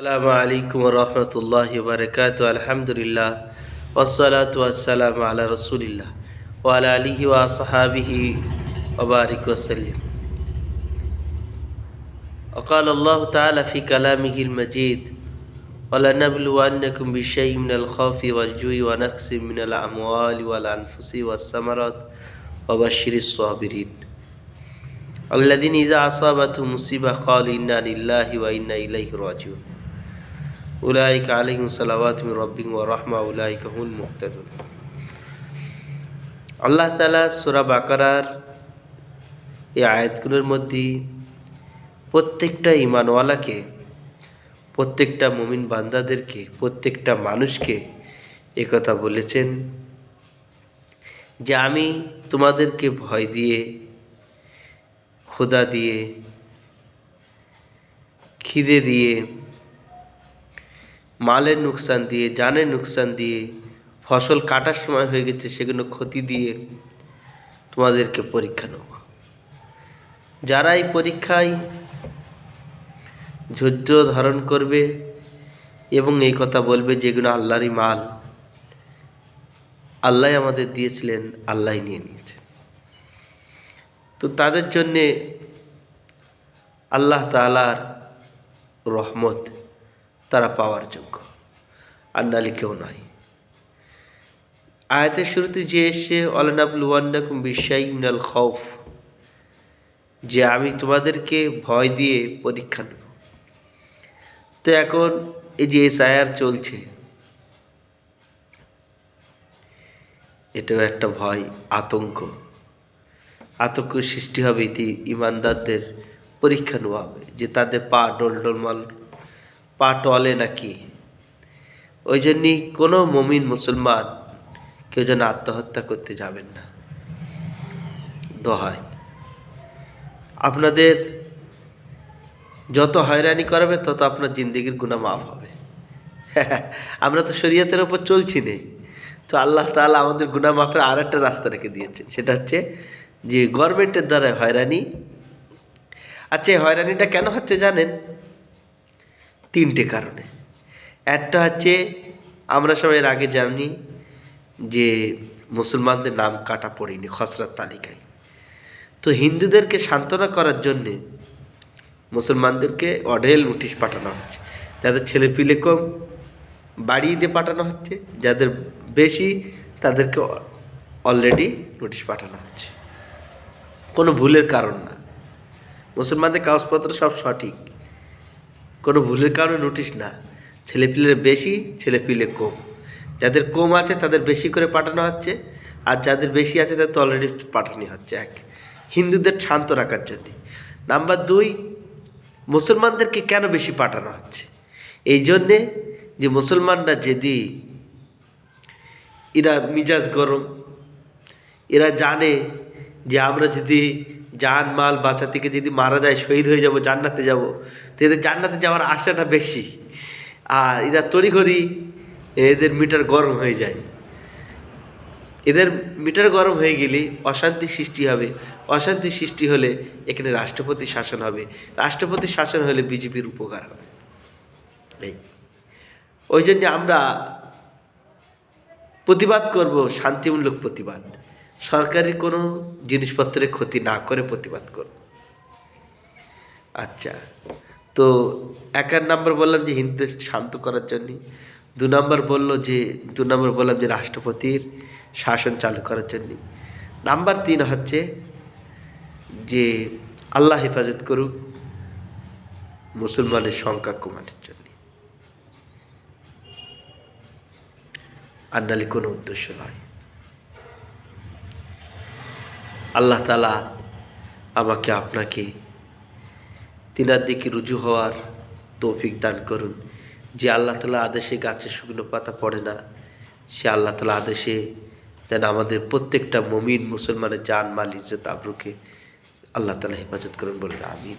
আসসালামু আলাইকুম রহমতুল্লাহি বারাকাতু। আলহামদুলিল্লাহ ওয়াসসালাতু ওয়াসসালামু আলা রাসূলিল্লাহ ওয়া আলা আলিহি ওয়া আসহাবিহি ওয়া বারিক ওয়া সাল্লিম। وقال الله تعالى في كلامه المجيد ولنبلونكم بشيء من الخوف والجوع ونقص من الأموال والأنفس والثمرات وبشر الصابرين الذين إذا أصابتهم مصيبة قالوا إنا لله وإنا إليه راجعون উলাইকা আলাইহিম সালাওয়াতু মির রাব্বিহিম ওয়া রাহমা উলাইকা হুমুল মুহতাদুন। আল্লাহ তাআলা সূরা বাকারার এই আয়াতগুলোর মধ্যে প্রত্যেকটা ঈমানওয়ালাকে, প্রত্যেকটা মুমিন বান্দাদেরকে, প্রত্যেকটা মানুষকে একথা বলেছেন যে আমি তোমাদেরকে ভয় দিয়ে, ক্ষুধা দিয়ে, খিদে দিয়ে, মালের নুকসান দিয়ে, জানের নুকসান দিয়ে, ফসল কাটার সময় হয়ে গেছে সেগুলো ক্ষতি দিয়ে তোমাদেরকে পরীক্ষা নেব। যারা এই পরীক্ষায় ধৈর্য ধারণ করবে এবং এই কথা বলবে যেগুলো আল্লাহরই মাল, আল্লাহ আমাদের দিয়েছিলেন, আল্লাহ নিয়ে নিয়েছেন, তো তাদের জন্যে আল্লাহ তাআলার রহমত তারা পাওয়ার যোগ্য, আর নাহলে কেউ নয়। আয়াতের শুরুতে যে এসে ওয়ালানাবলুওয়ান্নাকুম বিশাইইন মিনাল খাউফ, যে আমি তোমাদেরকে ভয় দিয়ে পরীক্ষা নেব। তো এখন এই যে এসআইআর চলছে, এটাও একটা ভয়, আতঙ্ক সৃষ্টি হবে। ইমানদারদের পরীক্ষা নেওয়া হবে যে তাদের পা ডোলমাল, পা টলে নাকি। ওই জন্যই কোনো মুমিন মুসলমান কেউ যেন আত্মহত্যা করতে যাবেন না। দোহাই, আপনাদের যত হয়রানি করাবে তত আপনার জিন্দেগির গুনাহ মাফ হবে। আমরা তো শরীয়তের ওপর চলছি না, তো আল্লাহ তাআলা আমাদের গুনাহ মাফের আর একটা রাস্তা রেখে দিয়েছেন, সেটা হচ্ছে যে গভর্নমেন্টের দ্বারা হয়রানি। আচ্ছা, এই হয়রানিটা কেন হচ্ছে জানেন? তিনটে কারণে। একটা হচ্ছে আমরা সবাই এর আগে জানি যে মুসলমানদের নাম কাটা পড়েনি খসড়ার তালিকায়, তো হিন্দুদেরকে সান্ত্বনা করার জন্যে মুসলমানদেরকে অঢেল নোটিশ পাঠানো হচ্ছে। যাদের ছেলেপিলে কম বাড়িয়ে দিয়ে পাঠানো হচ্ছে, যাদের বেশি তাদেরকে অলরেডি নোটিশ পাঠানো হচ্ছে। কোনো ভুলের কারণ না, মুসলমানদের কাগজপত্র সব সঠিক, কোনো ভুলের কারণে নোটিশ না। ছেলেপিলের বেশি, ছেলেপিলে কম, যাদের কম আছে তাদের বেশি করে পাঠানো হচ্ছে, আর যাদের বেশি আছে তাদের তো অলরেডি পাঠানো হচ্ছে। এক, হিন্দুদের শান্ত রাখার জন্যে। নাম্বার দুই, মুসলমানদেরকে কেন বেশি পাঠানো হচ্ছে? এই জন্যে যে মুসলমানরা যদি এরা মিজাজ গরম, এরা জানে যে আমরা যদি জান মাল বাঁচা থেকে যদি মারা যায়, শহীদ হয়ে যাব, জান্নাতে যাব, তো এদের জান্নাতে যাওয়ার আশাটা বেশি। আর এরা তড়িঘড়ি এদের মিটার গরম হয়ে যায়। এদের মিটার গরম হয়ে গেলে অশান্তি সৃষ্টি হবে, অশান্তি সৃষ্টি হলে এখানে রাষ্ট্রপতি শাসন হবে, রাষ্ট্রপতি শাসন হলে বিজেপির উপকার হবে। এই ওই জন্য আমরা প্রতিবাদ করব, শান্তিমূলক প্রতিবাদ, সরকারি কোনো জিনিসপত্রের ক্ষতি না করে প্রতিবাদ করব। আচ্ছা, তো এক নাম্বার বললাম যে হিন্দুদের শান্ত করার জন্য, দু নম্বর বললাম যে রাষ্ট্রপতির শাসন চালু করার জন্য, নাম্বার তিন হচ্ছে যে আল্লাহ হেফাজত করুক মুসলমানের সংখ্যা কমানোর জন্য, আর নাহলে কোনো উদ্দেশ্য নয়। আল্লাহ তাআলা আমাকে আপনাকে তিনার দিকে রুজু হওয়ার তৌফিক দান করুন। যে আল্লাহ তাআলা আদেশে গাছে শুকনো পাতা পড়ে না, সে আল্লাহ তাআলা আদেশে যেন আমাদের প্রত্যেকটা মুমিন মুসলমানের জান মাল ইজ্জত আবরুকে আল্লাহ তাআলা হেফাজত করুন, বলুন আমিন।